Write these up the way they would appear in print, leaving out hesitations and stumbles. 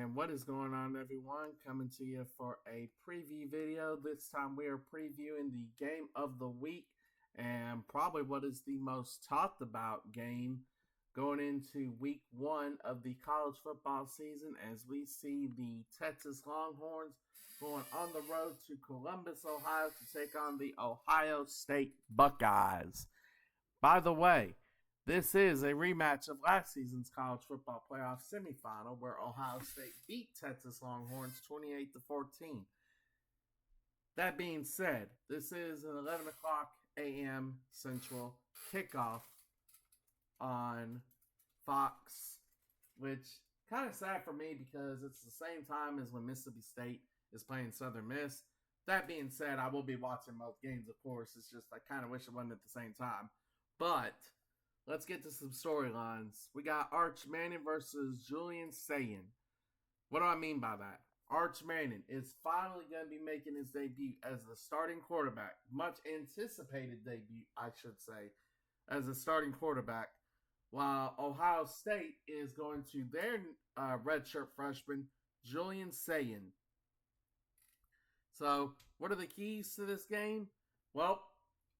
And what is going on, everyone? Coming to you for a preview video. This time we are previewing the game of the week and probably what is the most talked about game going into week 1 of the college football season, as we see the Texas Longhorns going on the road to Columbus, Ohio to take on the Ohio State Buckeyes. By the way, this is a rematch of last season's college football playoff semifinal where Ohio State beat Texas Longhorns 28-14. That being said, this is an 11 o'clock a.m. Central kickoff on Fox, which kind of sad for me because it's the same time as when Mississippi State is playing Southern Miss. That being said, I will be watching both games, of course. It's just I kind of wish it wasn't at the same time. But let's get to some storylines. We got Arch Manning versus Julian Sayin. What do I mean by that? Arch Manning is finally going to be making his debut as the starting quarterback. Much anticipated debut, I should say, as a starting quarterback. While Ohio State is going to their redshirt freshman, Julian Sayin. So, what are the keys to this game? Well,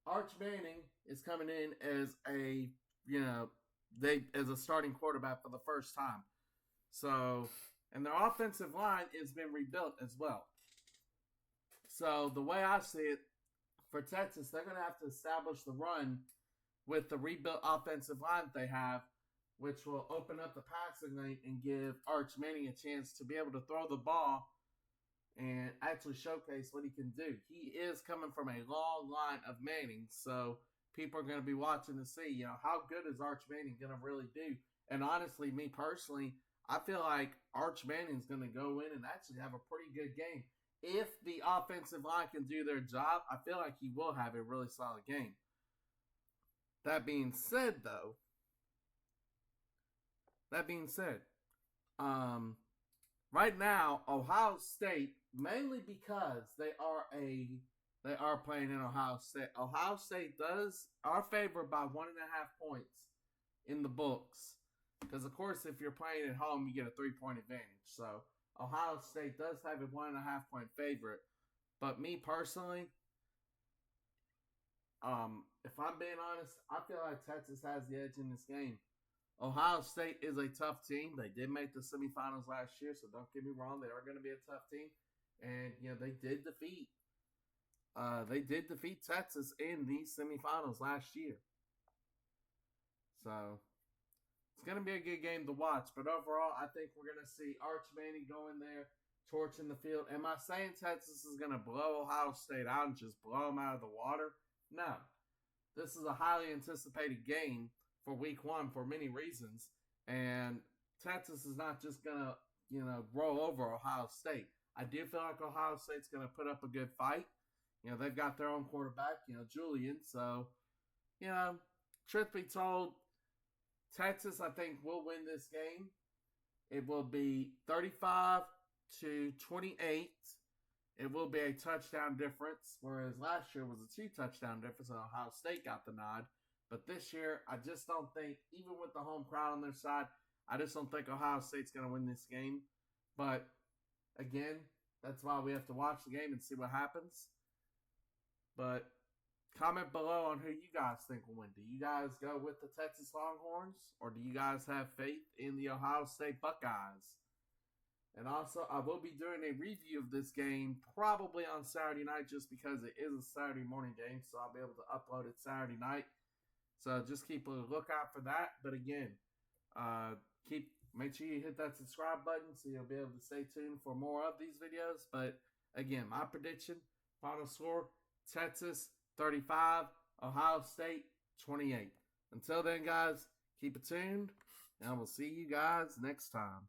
Arch Manning is coming in as as a starting quarterback for the first time. So, and their offensive line has been rebuilt as well. So, the way I see it, for Texas, they're going to have to establish the run with the rebuilt offensive line they have, which will open up the passing lane and give Arch Manning a chance to be able to throw the ball and actually showcase what he can do. He is coming from a long line of Manning, so people are going to be watching to see, how good is Arch Manning going to really do. And honestly, me personally, I feel like Arch Manning's going to go in and actually have a pretty good game. If the offensive line can do their job, I feel like he will have a really solid game. That being said, right now, Ohio State, mainly because they are playing in Ohio State. Ohio State are favored by 1.5 points in the books. Because, of course, if you're playing at home, you get a 3-point advantage. So, Ohio State does have a 1.5 point favorite. But me personally, if I'm being honest, I feel like Texas has the edge in this game. Ohio State is a tough team. They did make the semifinals last year, so don't get me wrong. They are going to be a tough team. And, they did defeat Texas in the semifinals last year. So, it's going to be a good game to watch. But overall, I think we're going to see Arch Manning go in there, torching the field. Am I saying Texas is going to blow Ohio State out and just blow them out of the water? No. This is a highly anticipated game for week 1 for many reasons. And Texas is not just going to, roll over Ohio State. I do feel like Ohio State's going to put up a good fight. They've got their own quarterback, Julian. So, truth be told, Texas, I think, will win this game. It will be 35-28. It will be a touchdown difference, whereas last year was a 2-touchdown difference and Ohio State got the nod. But this year, I just don't think, even with the home crowd on their side, I just don't think Ohio State's going to win this game. But, again, that's why we have to watch the game and see what happens. But comment below on who you guys think will win. Do you guys go with the Texas Longhorns, or do you guys have faith in the Ohio State Buckeyes? And also, I will be doing a review of this game probably on Saturday night just because it is a Saturday morning game, so I'll be able to upload it Saturday night. So just keep a lookout for that. But again, make sure you hit that subscribe button so you'll be able to stay tuned for more of these videos. But again, my prediction, final score, Texas 35, Ohio State 28. Until then, guys, keep it tuned, and I will see you guys next time.